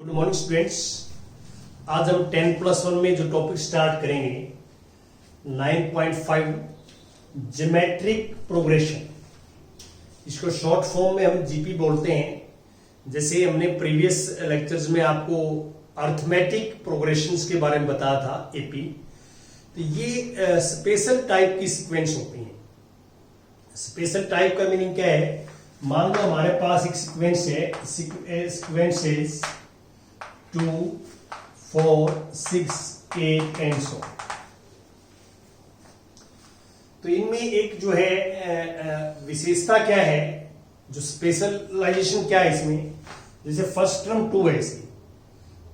Good morning students. आज हम 10+1 में जो टॉपिक स्टार्ट करेंगे 9.5 ज्योमेट्रिक प्रोग्रेशन, इसको शॉर्ट फॉर्म में हम जीपी बोलते हैं। जैसे हमने प्रीवियस लेक्चर्स में आपको अर्थमेटिक प्रोग्रेशंस के बारे में बताया था एपी, तो ये स्पेशल टाइप की सीक्वेंस होती हैं। स्पेशल टाइप का मीनिंग क्या है? मान लो हमारे पास एक सीक्वेंस है, सीक्वेंस इज 2, 4, 6, 8 एंड सो। तो इनमें एक जो है विशेषता क्या है, जो स्पेशलाइजेशन क्या है इसमें? जैसे फर्स्ट टर्म 2 है इसकी,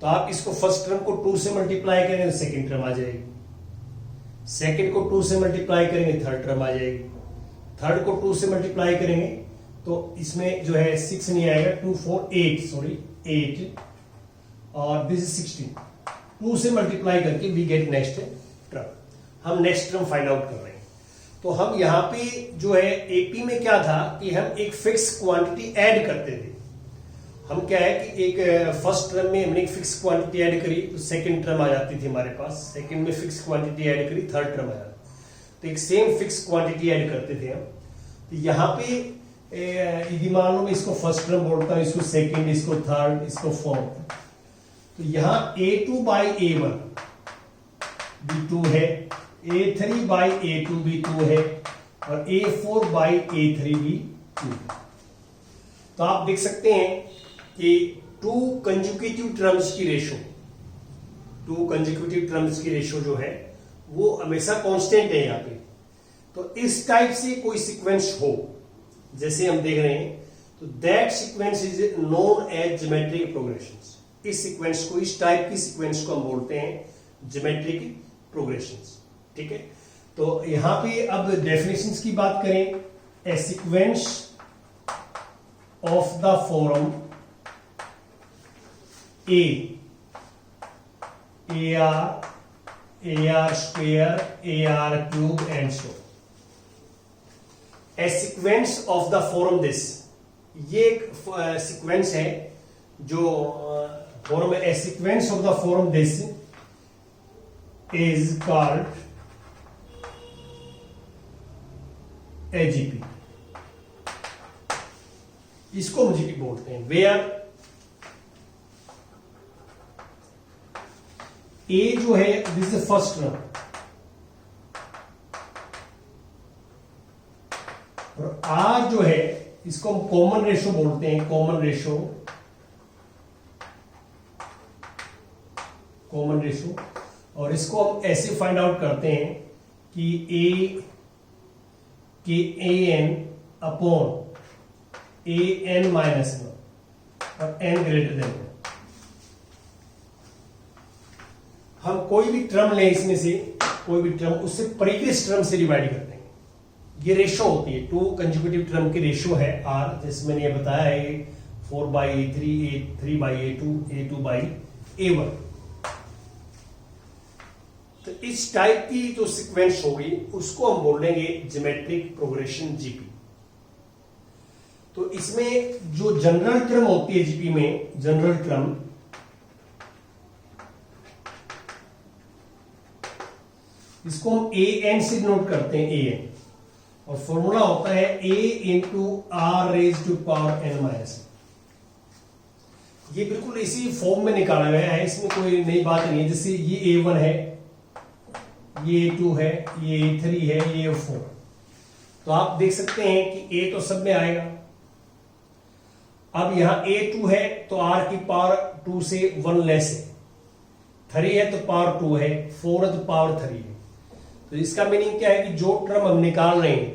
तो आप इसको फर्स्ट टर्म को 2 से मल्टीप्लाई करेंगे तो सेकेंड टर्म आ जाएगी, सेकेंड को 2 से मल्टीप्लाई करेंगे थर्ड टर्म आ जाएगी, थर्ड को 2 से मल्टीप्लाई करेंगे तो इसमें जो है 6 नहीं आएगा, 2, 4, 8 और दिस इज 16। 2 से मल्टीप्लाई करके वी गेट नेक्स्ट टर्म। हम नेक्स्ट टर्म फाइंड आउट कर रहे हैं। तो हम यहाँ पे जो है एपी में क्या था कि हम एक फिक्स क्वांटिटी ऐड करते थे। हम क्या है कि एक फर्स्ट टर्म में हमने एक फिक्स क्वांटिटी ऐड करी तो सेकंड टर्म आ जाती थी हमारे पास, सेकंड में फिक्स क्वांटिटी ऐड करी थर्ड टर्म आ जाती। तो एक सेम फिक्स क्वांटिटी ऐड करते थे हम। तो यहाँ पे यदि मान लो मैं इसको फर्स्ट टर्म बोलता हूँ, इसको सेकंड, इसको थर्ड, इसको फोर्थ, तो यहाँ a2 बाई a1 भी 2 है, a3 बाई a2 भी 2 है और a4 बाई a3 भी 2 है। तो आप देख सकते हैं कि 2 कंजुकेटिव टर्म्स की रेशो, 2 कंजुकेटिव टर्म्स की रेशो जो है वो हमेशा कांस्टेंट है यहाँ पे। तो इस टाइप से कोई सीक्वेंस हो जैसे हम देख रहे हैं, तो that sequence is known as geometric progressions. इस सीक्वेंस को, इस टाइप की सीक्वेंस को हम बोलते हैं ज्योमेट्रिक प्रोग्रेशंस। ठीक है, तो यहां पे अब डेफिनेशंस की बात करें, a sequence of the form AR square, AR cube and so. A sequence of the form this, ये एक सीक्वेंस है जो form, a sequence of the form this is called a GP. इसको हम जीपी बोलते हैं। वेयर ए जो है दिस इज फर्स्ट टर्म और आर जो है इसको हम कॉमन रेशो बोलते हैं। कॉमन रेशो और इसको हम ऐसे फाइंड आउट करते हैं कि ए के an अपॉन an माइनस 1 और n ग्रेटर देन 1। हम कोई भी टर्म लें, इसमें से कोई भी टर्म उससे प्रीवियस टर्म से डिवाइड करते हैं। ये रेशो होती है, 2 कंजुकेटिव टर्म की रेशो है आर, जैसे मैंने ये बताया है 4 by a3, a3 by a2, a2 by a1। तो इस टाइप की जो सीक्वेंस होगी उसको हम बोलेंगे ज्योमेट्रिक प्रोग्रेशन जीपी। तो इसमें जो जनरल टर्म होती है जीपी में, जनरल टर्म इसको हम an से नोट करते हैं, an, और फॉर्मूला होता है a into r raise to power n minus. ये बिल्कुल इसी फॉर्म में निकाला गया है, इसमें कोई नई बात नहीं है। जैसे ये a1 है, ये a2 है, ये a3 है, ये a4। तो आप देख सकते हैं कि a तो सब में आएगा। अब यहां a2 है तो r की पावर 2 से 1 लेस है, 3 है तो पावर 2 है, 4 है तो पावर 3 है। तो इसका मीनिंग क्या है कि जो टर्म हम निकाल रहे हैं,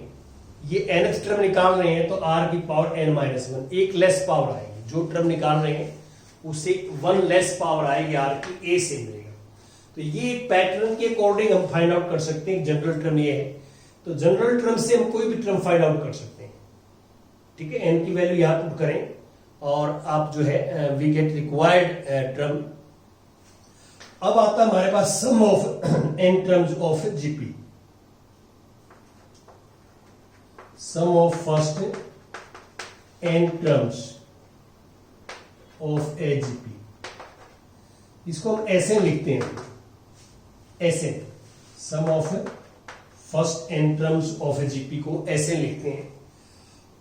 ये nth टर्म निकाल रहे हैं तो r की पावर n माइनस 1, एक लेस पावर आएगी। जो टर्म निकाल रहे हैं उससे 1 लेस पावर आएगी, r की a से मिलेगा। तो ये पैटर्न के अकॉर्डिंग हम फाइंड आउट कर सकते हैं। जनरल टर्म ये है, तो जनरल टर्म से हम कोई भी टर्म फाइंड आउट कर सकते हैं। ठीक है, n की वैल्यू यहां पुट करें और आप जो है वी गेट रिक्वायर्ड टर्म। अब आता है हमारे पास sum of n terms of GP. Sum of first n terms of AGP। इसको हम एसएन लिखते हैं, S n sum of first n terms of a GP को एसएन लिखते हैं।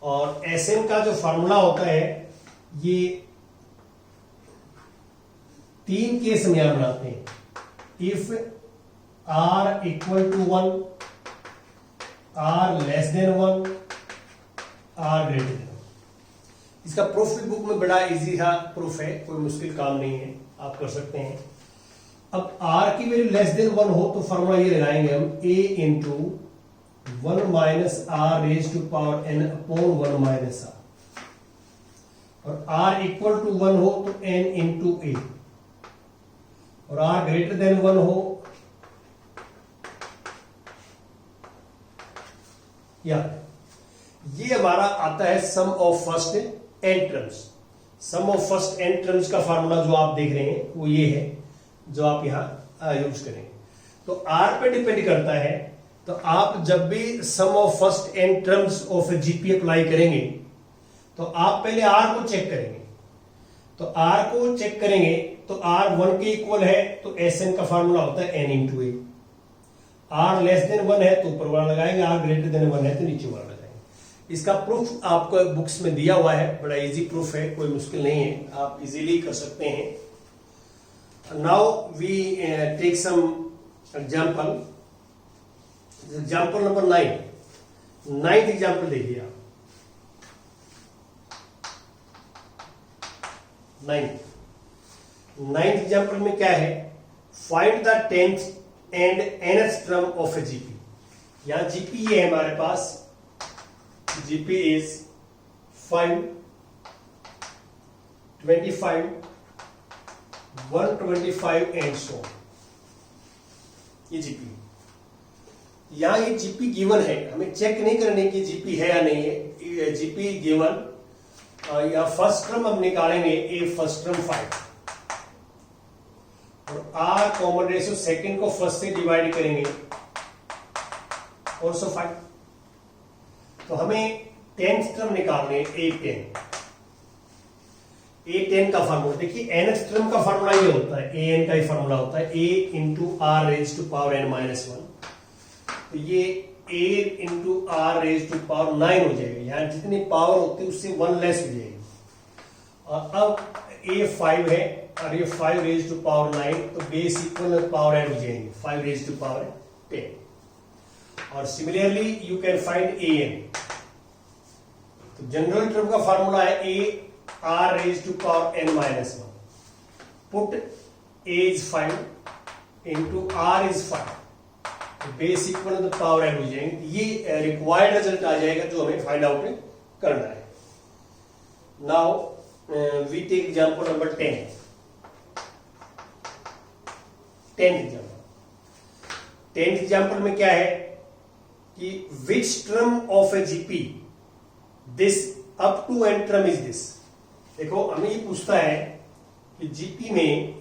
और एसएन का जो फॉर्मूला होता है ये 3 केस में यहां बनाते हैं। If r equal to 1, r less than 1, r greater than. इसका प्रूफ भी बुक में बड़ा इजी था, प्रूफ है, कोई मुश्किल काम नहीं है, आप कर सकते हैं। अब आर की वैल्यू लेस देन 1 हो तो फॉर्मूला ये लगाएंगे हम, a into 1 minus r raise to power n upon 1 minus r. और r इक्वल टू 1 हो तो n इंटू a, और r ग्रेटर देन 1 हो या ये हमारा आता है sum of first n terms. Sum of first n terms का फार्मूला जो आप देख रहे हैं वो ये है जो आप यहां यूज करेंगे। तो आर पे डिपेंड करता है, तो आप जब भी sum of first n terms of GP apply करेंगे तो आप पहले आर को चेक करेंगे। तो आर को चेक करेंगे तो आर 1 के इक्वल है तो एस एन का फार्मूला होता है n into a. R less than 1 है तो ऊपर वाला लगाएंगे, आर ग्रेटर देन 1 है तो नीचे वाला लगाएंगे। इसका प्रूफ आपको बुक्स में दिया हुआ है, बड़ा इजी प्रूफ है, कोई मुश्किल नहीं है, आप इजीली कर सकते हैं। Now we take some example. Example number 9, 9th example देखिए आप। 9th एग्जांपल में क्या है, find the 10th and nth term of a GP. यहां जीपी ये है हमारे पास, जीपी इज 5, 25, 125 एंड सो। ये जीपी, यहां ये जीपी गिवन है, हमें चेक नहीं करने की जीपी है या नहीं है। जीपी गिवन, या फर्स्ट टर्म हम निकालेंगे, ए फर्स्ट टर्म 5 और आर कॉमन रेशियो सेकंड को फर्स्ट से डिवाइड करेंगे और सो 5। तो हमें 10th टर्म निकालने, A10। A10 का फार्मूला देखिए, nth टर्म का फार्मूला ये होता है, an का ही फार्मूला होता है, a into r raise to power n minus 1। तो ये a into r raise to power 9 हो जाएगा, यहां जितनी पावर होती है उससे 1 लेस हो जाएगी। और अब a 5 है और ये 5 रेज टू पावर 9, तो बेस इक्वल पावर n हो जाएंगे, 5 रेज टू पावर 10। और similarly you can find an। तो जनरल टर्म का फार्मूला है a r raise to power n minus 1। Put a is 5 into r is 5, base equal to power n हो जाएंगे। ये required result आ जाएगा जो हमें फाइंड आउट करना है। Now we take example number 10। 10th example में क्या है कि which term of a GP this up to n term is this. देखो हमें ये पूछता है कि जीपी में,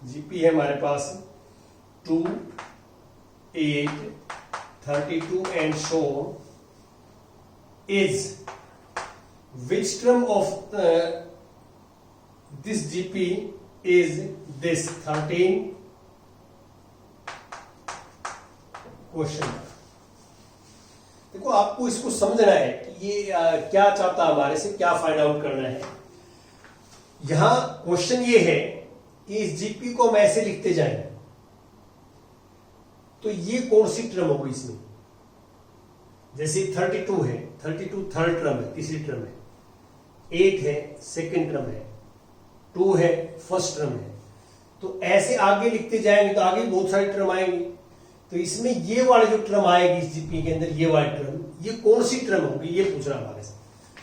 जीपी है हमारे पास 2, 8, 32 and so is which term of this GP is this 13 question. देखो आपको इसको समझना है कि ये क्या चाहता है हमारे से, क्या फाइंड आउट करना है। यहां क्वेश्चन ये है कि इस जीपी को हम ऐसे लिखते जाएं तो ये कौन सी टर्म होगी इसमें। जैसे 32 है, 32 थर्ड टर्म है, तीसरी टर्म है, 8 है सेकंड टर्म है, 2 है फर्स्ट टर्म है। तो ऐसे आगे लिखते जाएंगे तो आगे बहुत सारी टर्म आएंगी। तो इसमें ये वाली जो टर्म आएगी इस जीपी के अंदर, ये वाली टर्म, ये कौन सी टर्म होगी ये पूछ रहा हमारे से।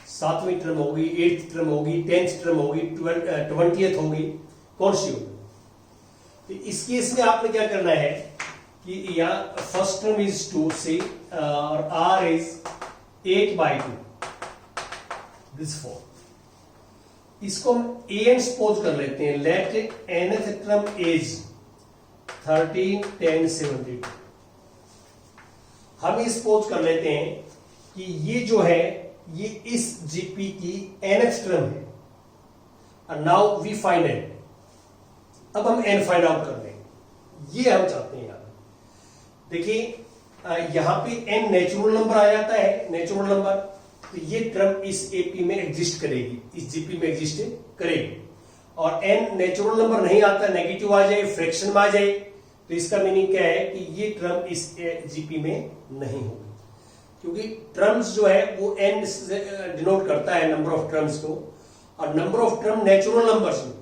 7वीं टर्म होगी, 8th टर्म होगी, 10th टर्म होगी, 20th होगी, कौन सी होगी। तो इस केस में आपने क्या करना है कि यहाँ फर्स्ट टर्म इज 2 से और r इज 8/2, दिस 4। इसको हम an सपोज कर लेते हैं। Let nth term is 13, 10, 72। हम सपोज कर लेते हैं कि ये जो है ये इस जीपी की nth टर्म है। Now we find n। अब हम n फाइंड आउट कर लेंगे, ये हम चाहते हैं। यहाँ देखिए यहाँ पे n नेचुरल नंबर आ जाता है, नेचुरल नंबर, तो ये टर्म इस एपी में एग्जिस्ट करेगी, इस जीपी में एग्जिस्ट करेगी। और n नेचुरल नंबर नहीं आता, नेगेटिव आ जाए, फ्रैक्शन में आ जाए, तो इसका मीनिंग क्या है कि ये टर्म इस जीपी में नहीं होगी, क्योंकि टर्म्स जो है वो n से डिनोट करता है नंबर ऑफ टर्म्स को, और number of term natural numbers में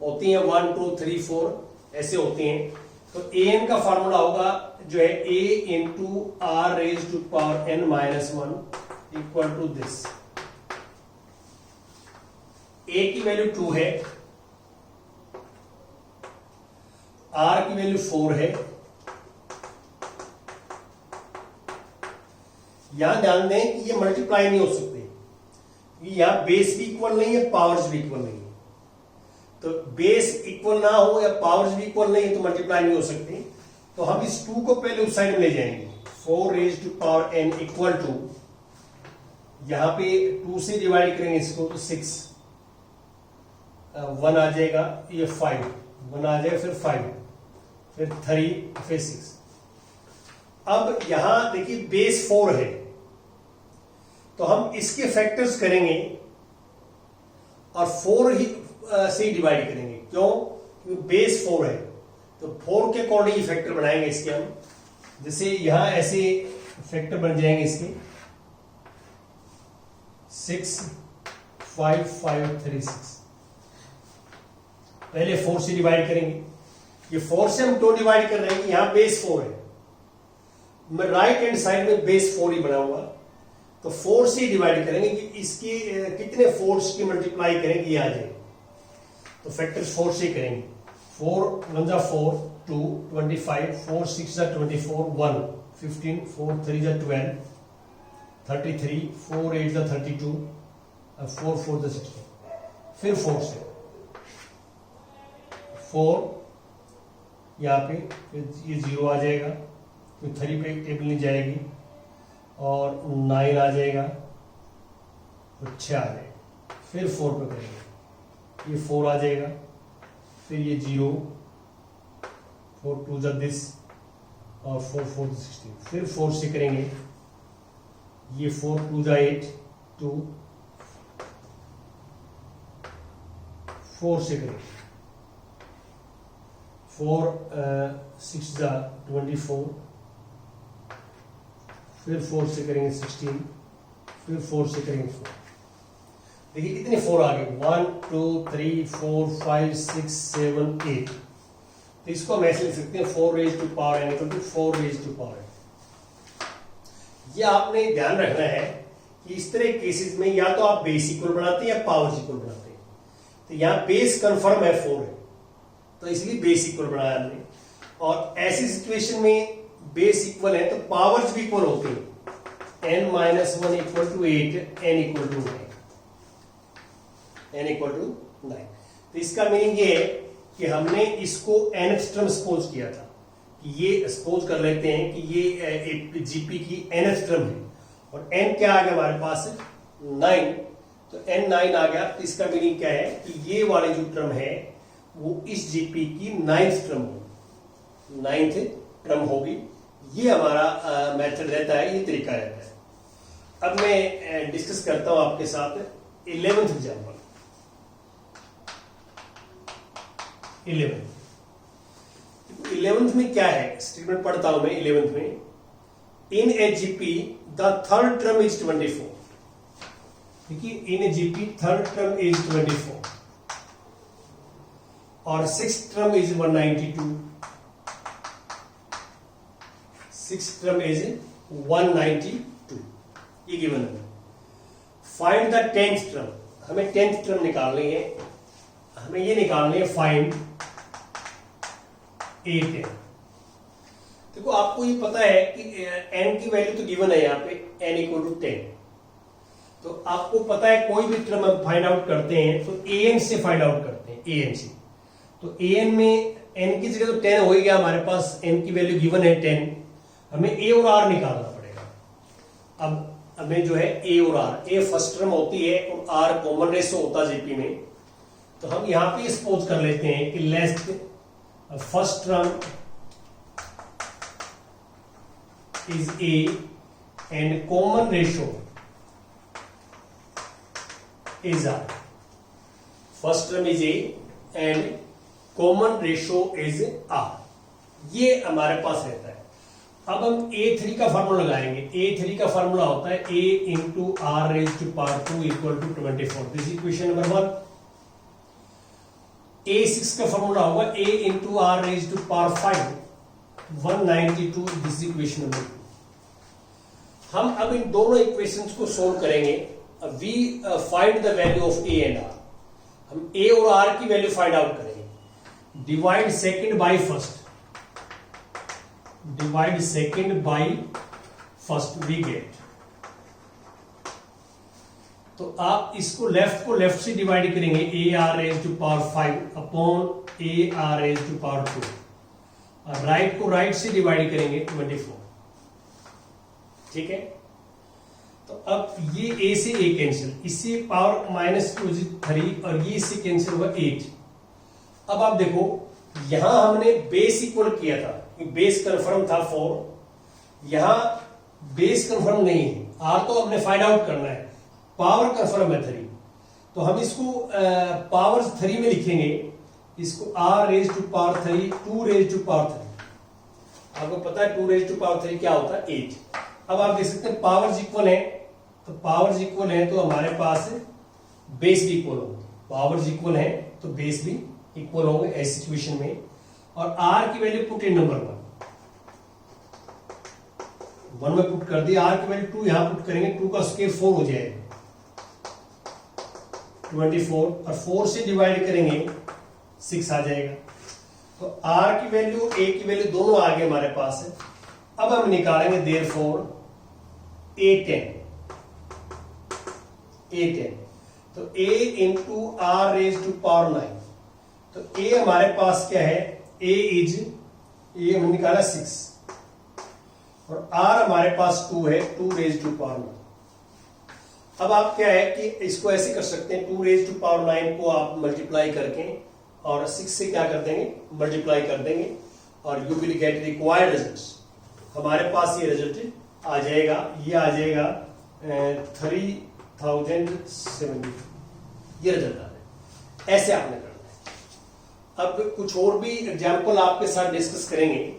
होती हैं 1 2 3 4 ऐसे होते हैं। तो an का फार्मूला होगा जो है a into r raise to power n minus 1 equal to this. a की वैल्यू 2 है, r की वैल्यू 4 है। यहां ध्यान दें कि ये मल्टीप्लाई नहीं हो सकते, यहां बेस भी इक्वल नहीं है, पावर्स भी इक्वल नहीं है। तो बेस इक्वल ना हो या पावर्स भी इक्वल नहीं है तो मल्टीप्लाई नहीं हो सकती। तो हम इस 2 को पहले उस साइड में ले जाएंगे, 4 raise to power n equal to, यहां पे 2 से डिवाइड करेंगे इसको तो 6, 1 आ जाएगा, ये 5, 1 आ जाएगा, फिर 5, फिर 3, फिर 6। अब यहां देखिए बेस 4 है, तो हम इसके फैक्टर्स करेंगे और 4 ही से डिवाइड करेंगे। क्यों? क्योंकि बेस 4 है, तो 4 के अकॉर्डिंग फैक्टर बनाएंगे इसके हम। जैसे यहां ऐसे फैक्टर बन जाएंगे इसके 6 5 5 3 6। पहले 4 से डिवाइड करेंगे, ये 4 से हम 2 डिवाइड कर रहे हैं, यहां बेस 4 है, मैं राइट हैंड साइड में बेस 4 ही बनाऊंगा, तो 4 से डिवाइड करेंगे कि इसकी कितने 4 की मल्टीप्लाई करेंगे ये आ जाए, तो फैक्टर्स 4 से करेंगे। 4 1 जा 4 2 25, 4 6 जा 24 1 15, 4 3 जा 12 33, 4 8 जा 32 और 4 4 जा 16। फिर 4 से 4 यहाँ पे फिर ये 0 आ जाएगा, फिर 3 पे टेबल नहीं जाएगी और 9 आ जाएगा, फिर 6 आ जाएगा, फिर 4 पे करेंगे, ये 4 आ जाएगा, फिर ये 0, 4 2 जा दिस और 4 4 जा 16, फिर 4 से करेंगे, ये 4 2 जा 8 2, 4 से करेंगे, 4 6 जा 24, फिर 4 से करेंगे 16, फिर 4 से करेंगे 4। देखिए कितने 4 आ गए, 1 2 3 4 5 6 7 8। तो इसको हम ऐसे लिख सकते हैं 4 raise to power n equal to 4 raise to power n। ये आपने ध्यान रखना है कि इस तरह केसेस में या तो आप बेस इक्वल बनाते हैं या पावर इक्वल बनाते हैं। तो यहाँ बेस कंफर्म है 4 है, तो इसलिए बेस इक्वल बनाया हमने। और ऐसी सिचुएशन में बेस इक्वल है तो पावर्स भी इक्वल होते हैं, n minus 1 equal to 8, n equal to 9, n equal to 9। तो इसका मीनिंग ये है कि हमने इसको nth टर्म सपोज किया था, कि ये सपोज कर लेते हैं कि ये जीपी की nth टर्म है, और n क्या आ गया हमारे पास 9, तो n 9 आ गया। तो इसका मीनिंग क्या है कि ये वाली जो टर्म है वो इस जीपी की 9th टर्म होगी, 9th टर्म होगी। ये हमारा मेथड रहता है, ये तरीका रहता है। अब मैं डिस्कस करता हूं आपके साथ 11th एग्जाम्पल। 11th में क्या है, स्टेटमेंट पढ़ता हूं मैं 11th में, in a GP the third term is 24। देखिए in a GP third term is 24 और sixth term is 192, sixth term is 192, ये गिवन है। फाइंड द 10th टर्म, हमें 10th टर्म निकालनी है, हमें ये निकालनी है फाइंड 8। देखो आपको ये पता है कि n की वैल्यू तो गिवन है यहाँ पे n इक्वल टू 10, तो आपको पता है कोई भी टर्म हम फाइंड आउट करते हैं तो an से फाइंड आउट करते हैं, an से। तो an में n की जगह तो 10 हो ही गया हमारे पास, n की वैल्यू गिवन है 10, हमें a और r निकालना पड़ेगा। अब हमें जो है a और r, a फर्स्ट टर्म होती है और r कॉमन रेशो होता है जीपी में, तो हम यहां पे सपोज कर लेते हैं कि let's first term is a and common ratio is r. First term is a and common ratio is r. ये हमारे पास रहता है। अब हम A3 का फॉर्मूला लगाएंगे। A3 का फॉर्मूला होता है A into r raise to power 2 equal to 24। This equation number 1। A6 का फॉर्मूला होगा A into r raise to power 5 192। This equation number 2। हम अब इन दोनों इक्वेशंस को सोल्व करेंगे। We find the value of A and R। हम A और R की वैल्यू फाइंड आउट करेंगे। Divide second by first, divide second by first we get. तो आप इसको लेफ्ट को लेफ्ट से डिवाइड करेंगे। A r raise to power 5 upon a r raise to power 2, और राइट को राइट से डिवाइड करेंगे 24। ठीक है। तो अब ये ए से ए कैंसिल, इससे पावर -2 और ये इससे कैंसिल हुआ 8। अब आप देखो यहां हमने बेस इक्वल किया था, बेस कंफर्म था 4, यहां बेस कंफर्म नहीं है। आर तो हमने फाइंड आउट करना है, पावर कंफर्म है 3। तो हम इसको पावर 3 में लिखेंगे। इसको r raise to power 3 2 raise to power 3। आपको पता है 2 रेज टू पावर 3 क्या होता है? 8। अब आप देख सकते हैं पावर्स इक्वल है, तो पावर्स इक्वल है तो हमारे पास बेस भी इक्वल होंगे। पावर्स इक्वल है तो बेस भी इक्वल होंगे ऐसी सिचुएशन में। और आर की वैल्यू पुट इन नंबर 1 में पुट कर दिया। आर की वैल्यू 2 यहां पुट करेंगे, 2 का स्क्वायर 4 हो जाएगा 24, और 4 से डिवाइड करेंगे 6 आ जाएगा। तो आर की वैल्यू ए की वैल्यू दोनों आगे हमारे पास है। अब हम निकालेंगे देयरफॉर A10। तो A into r raise to power 9। तो A हमारे पास क्या है? A हमने निकाला 6, और R हमारे पास 2 है, 2 रेज टू पावर 9। अब आप क्या है कि इसको ऐसे कर सकते हैं, 2 रेज टू पावर 9 को आप मल्टीप्लाई करके और 6 से क्या कर देंगे? मल्टीप्लाई कर देंगे, और you will get required results. हमारे पास ये रिजल्ट आ जाएगा, ये आ जाएगा 3070। ये रिजल्ट आ जाएगा। ऐसे आपने करना है। अब कुछ और भी एग्जाम्पल आपके साथ डिस्कस करेंगे।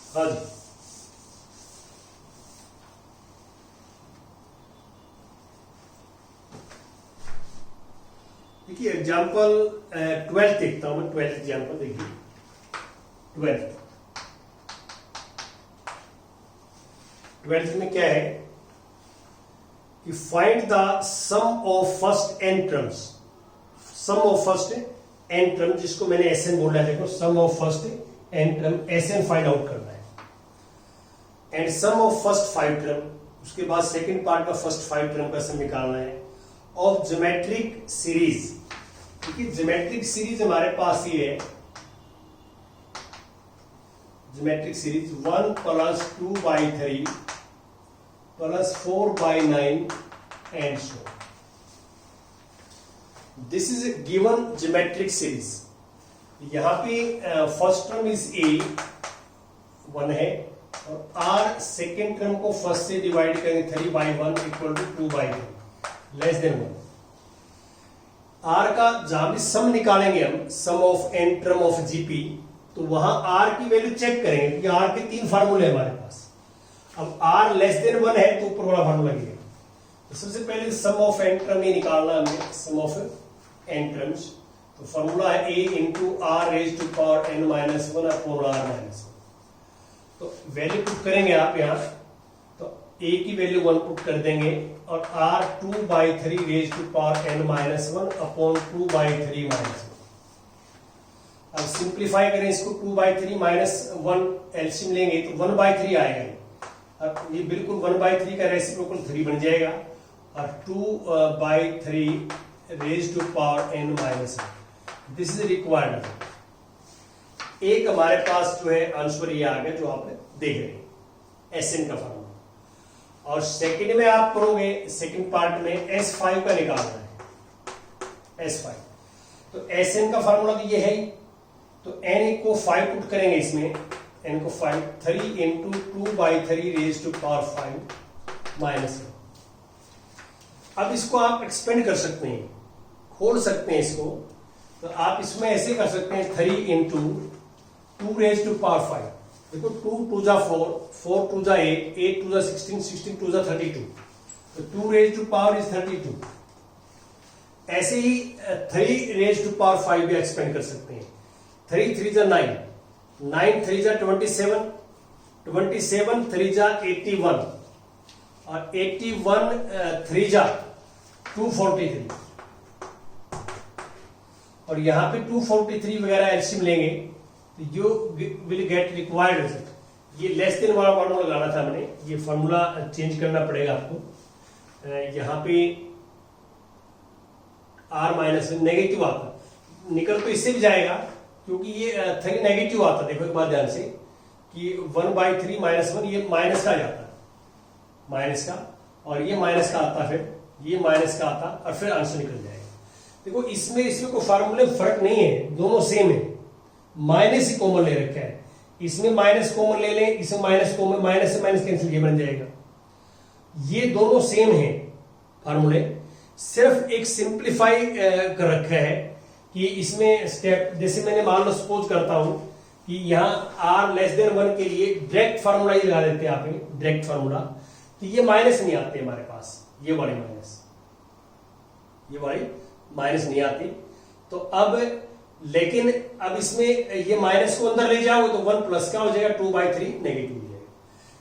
हाँ जी, देखिए एग्जाम्पल 12 देखता हूं मैं। 12 एग्जाम्पल देखिए। 12 में क्या है कि find the sum of first n terms. Sum of first n term, जिसको मैंने एसएन बोला है। देखो sum of first n term S n find out करना है, and sum of first 5 term. उसके बाद सेकंड पार्ट का फर्स्ट 5 टर्म का सम निकालना है ऑफ ज्योमेट्रिक सीरीज। क्योंकि ज्योमेट्रिक सीरीज हमारे पास ये है, geometric series 1 + 2/3 + 4/9 and so. This is given geometric series. यहां पे फर्स्ट टर्म इज ए 1 है, और आर सेकेंड टर्म को फर्स्ट से डिवाइड करेंगे 3/1 = 2/3 लेस देन 1। आर का जहां भी सम निकालेंगे हम, sum of N term of GP, तो वहां आर की वैल्यू चेक करेंगे, क्योंकि आर के 3 फार्मूले हमारे पास। अब आर लेस देन 1 है तो ऊपर वाला फार्मूला लगेगा। तो सबसे पहले सम ऑफ एन टर्म ही निकालना हमें, सम ऑफ एन टर्म्स। तो फार्मूला है A into r raise to power n-1 upon r -1। तो वैल्यू पुट करेंगे आप यहाँ, तो A की वैल्यू 1 पुट कर देंगे, और R 2/3 raise to power n-1 upon 2/3 -1। अब सिंप्लीफाई करें इसको, 2/3 माइनस 1 एलसीएम लेंगे तो 1/3 आएगा। अब ये बिल्कुल 1/3 का रेसिप्रोकल 3 बन जाएगा और 2/3 raise to power n minus 1, this is required. एक हमारे पास जो है आंसर ये आ गया जो आप देख रहे हैं, Sn का फॉर्मूला। और सेकंड में आप करोगे, सेकंड पार्ट में S5 का निकालना है, S5। तो Sn का फॉर्मूला तो ये है ही, तो n को 5 पुट करेंगे इसमें, n को 5, 3 into 2/3 raise to power 5 minus 1। अब इसको आप एक्सपेंड कर सकते हैं, खोल सकते हैं इसको, तो आप इसमें ऐसे कर सकते हैं 3 इंटू 2 रेज टू पावर 5। देखो 2 2 जा 4, 4 2 जा 8, 8 2 जा 16, 16 2 जा 32, तो 2 रेज टू पावर इज 32। ऐसे ही 3 रेज टू पावर 5 भी एक्सपेंड कर सकते हैं। 3 3 जा 9, 9 3 जा 27, 27 3 जा 81 और 81 3 जा 243, और यहां पे 243 वगैरह एलसीएम लेंगे तो you will get required result. ये लेस देन वाला फॉर्मूला लगाना था मैंने, ये फॉर्मूला चेंज करना पड़ेगा आपको। यहां पे r माइनस नेगेटिव आता, निकल तो इससे भी जाएगा क्योंकि ये 3 नेगेटिव आता। देखो एक बात ध्यान से कि 1/3 माइनस 1 ये माइनस का जाता है, माइनस का, और ये माइनस का आता, फिर ये माइनस का आता और फिर आंसर निकल जाएगा। देखो इसमें कोई फार्मूले में फर्क नहीं है, दोनों सेम है। माइनस ही कॉमन ले रखा है, इसमें माइनस कॉमन ले लें, इसमें माइनस कॉमन, माइनस से माइनस कैंसिल, ये बन जाएगा। ये दोनों सेम है फार्मूले, सिर्फ एक सिंप्लीफाई कर रखा है कि इसमें स्टेप, जैसे मैंने मान लो सपोज करता हूं कि यहां r लेस देन 1 के लिए डायरेक्ट फार्मूला ही लगा देते हैं आप, डायरेक्ट फार्मूला, तो ये माइनस नहीं आते हमारे पास, ये वाली माइनस नहीं आती। तो अब लेकिन अब इसमें ये माइनस को अंदर ले जाओगे तो 1 प्लस का हो जाएगा, 2/3 नेगेटिव हो जाएगा।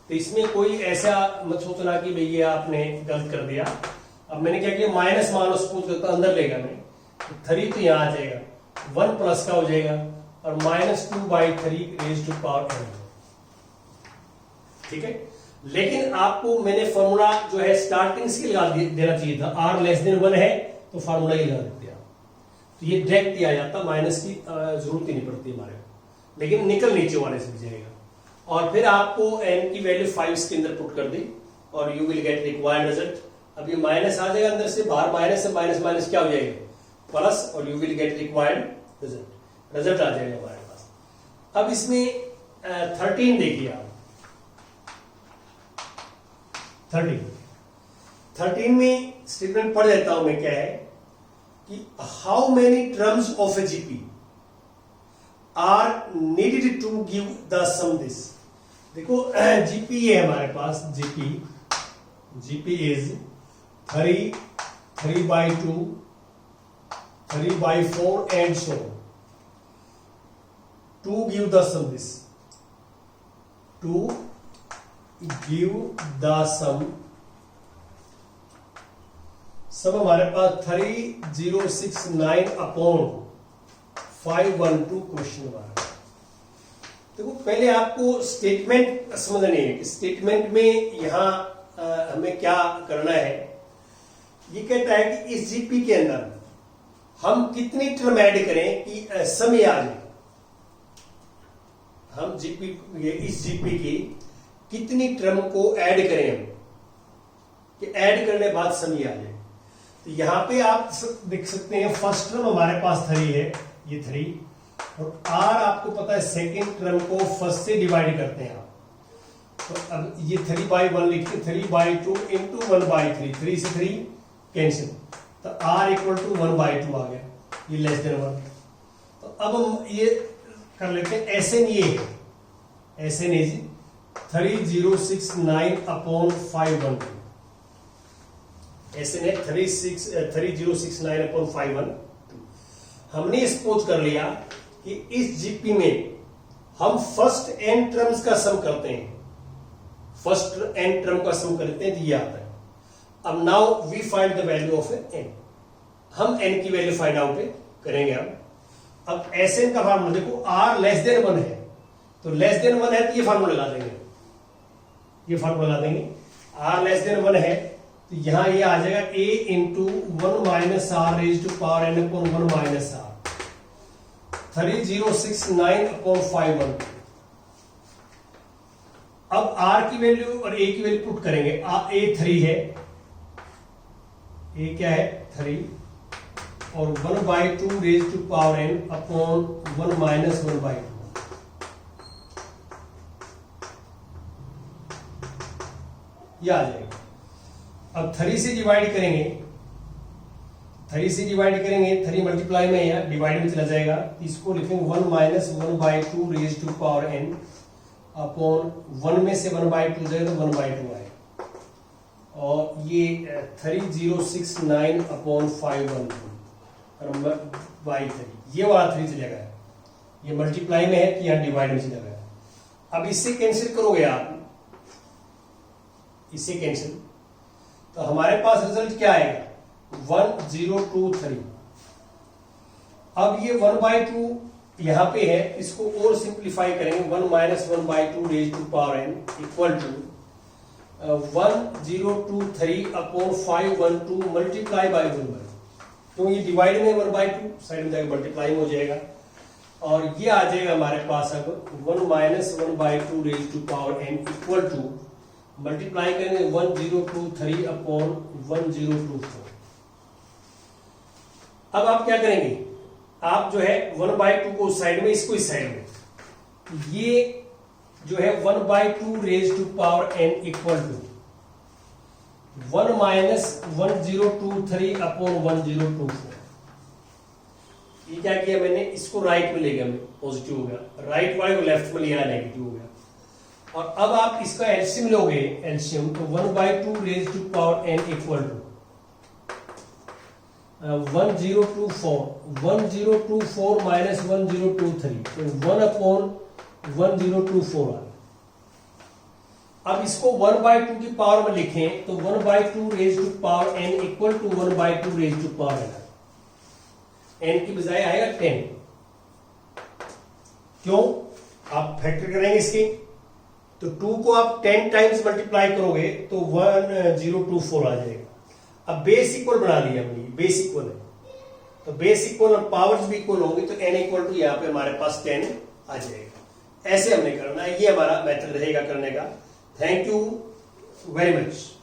तो इसमें कोई ऐसा मत सोचना कि भाई ये आपने गलत कर दिया। अब मैंने क्या किया, माइनस मान लो सपोज करता अंदर लेगा मैं, तो 3 तो यहां आ जाएगा, 1 प्लस का हो जाएगा और minus 2/3 raise to power n, ठीक है। लेकिन आपको मैंने फॉर्मूला जो है स्टार्टिंग से लगा देना चाहिए था, r लेस देन 1 है तो फार्मूला ही लगा देते हैं, तो ये डायरेक्ट दिया जाता, माइनस की जरूरत ही नहीं पड़ती हमारे को, लेकिन निकल नीचे वाले से भी जाएगा। और फिर आपको n की वैल्यू 5 इसके अंदर पुट कर दी और you will get required result. अब ये माइनस आ जाएगा अंदर से, बाहर माइनस से माइनस माइनस क्या हो जाएगा, प्लस, और you will get required result, result आ जाएगा हमारे पास। अब इसमें 13 देखिए आप, 13 में स्टेटमेंट पढ़ देता हूं मैं, क्या है कि how many terms of a GP are needed to give the sum this. देखो जीपी है हमारे पास, GP is 3, 3/2, 3/4 and so to give the sum this, to give the sum सब हमारे पास 3069 अपॉन 512 क्वेश्चन हमारा। देखो पहले आपको स्टेटमेंट समझनी है कि स्टेटमेंट में यहां हमें क्या करना है। ये कहता है कि इस जीपी के अंदर हम कितनी टर्म ऐड करें कि समय आ जाए। हम इस जीपी की कितनी टर्म को ऐड करें हम, कि ऐड करने बाद समय आ जाए। तो यहां पे आप देख सकते हैं फर्स्ट टर्म हमारे पास 3 है, ये 3, और r आपको पता है सेकेंड टर्म को फर्स्ट से डिवाइड करते हैं आप। तो अब ये 3/1 लिखते, 3/2 इंटू 1/3, 3 से 3 कैंसिल, तो r इक्वल टू 1/2 आ गया, ये लेस देन 1। तो अब हम ये कर लेते हैं, Sn ये है, Sn इज 3069 अपॉन 512, Sn है 3069 अपॉन 512। हमने सपोज कर लिया कि इस जीपी में हम फर्स्ट n टर्म्स का सम करते हैं, फर्स्ट n टर्म का सम करते हैं तो ये आता है। अब now we find the value of n, हम n की वैल्यू फाइंड आउट करेंगे। अब Sn का फार्मूला देखो, r लेस देन 1 है, तो लेस देन 1 है तो ये फार्मूला लगा देंगे, ये फार्मूला लगा देंगे। r लेस देन 1 है तो यहां ये आ जाएगा a into 1 minus r raise to power n upon 1 minus r, 3069/512। अब r की वैल्यू और a की वैल्यू पुट करेंगे। a 3 है, a क्या है 3, और 1/2 raise to power n upon 1 minus 1/2, ये आ जाएगा। अब 3 से डिवाइड करेंगे, 3 से डिवाइड करेंगे, 3 मल्टीप्लाई में या डिवाइड में चला जाएगा, इसको लिखेंगे 1 minus 1/2 raise to power n upon 1 में से 1/2 जाएगा तो 1/2 आएगा, और ये 3069/512 बाई 3, ये वाला 3 चलेगा, ये मल्टीप्लाई में है कि यहाँ डिवाइड में चला गया। अब इससे कैंसिल करोगे आप, इससे कैंसिल, तो हमारे पास रिजल्ट क्या आएगा 1023। अब ये 1/2 यहां पे है, इसको और सिंप्लीफाई करेंगे, 1 minus 1/2 raise to power n equal to 1023/512 multiply by 1/2, तो ये डिवाइड में 1/2 साइड में जाएगा, मल्टीप्लाई में हो जाएगा, और ये आ जाएगा हमारे पास अब 1 minus 1/2 raise to power n equal to multiply करेंगे 1023/1024। अब आप क्या करेंगे, आप जो है 1/2 को उस साइड में, इसको इस साइड में, ये जो है 1/2 raise to power n equal to 1 minus 1023/1024। ये क्या किया मैंने, इसको राइट में ले गया, पॉजिटिव हो गया, राइट वाले को लेफ्ट में लिया, नेगेटिव हो गया। और अब आप इसका एलसीएम लोगे, एलसीएम तो 1/2 raise to power n equal to 1024 minus 1023, तो 1/1024 आ। अब इसको 1/2 की पावर में लिखें तो 1/2 raise to power n equal to 1/2 raise to power n की बजाय आएगा 10। क्यों, आप फैक्टर करेंगे इसके, तो 2 को आप 10 टाइम्स मल्टीप्लाई करोगे तो 1024 आ जाएगा। अब बेस इक्वल बना लिया हमने, बेस इक्वल है, तो बेस इक्वल और पावर्स भी इक्वल होंगे, तो n इक्वल टू यहाँ पे हमारे पास 10 आ जाएगा। ऐसे हमने करना है, ये हमारा मेथड रहेगा करने का। Thank you very much.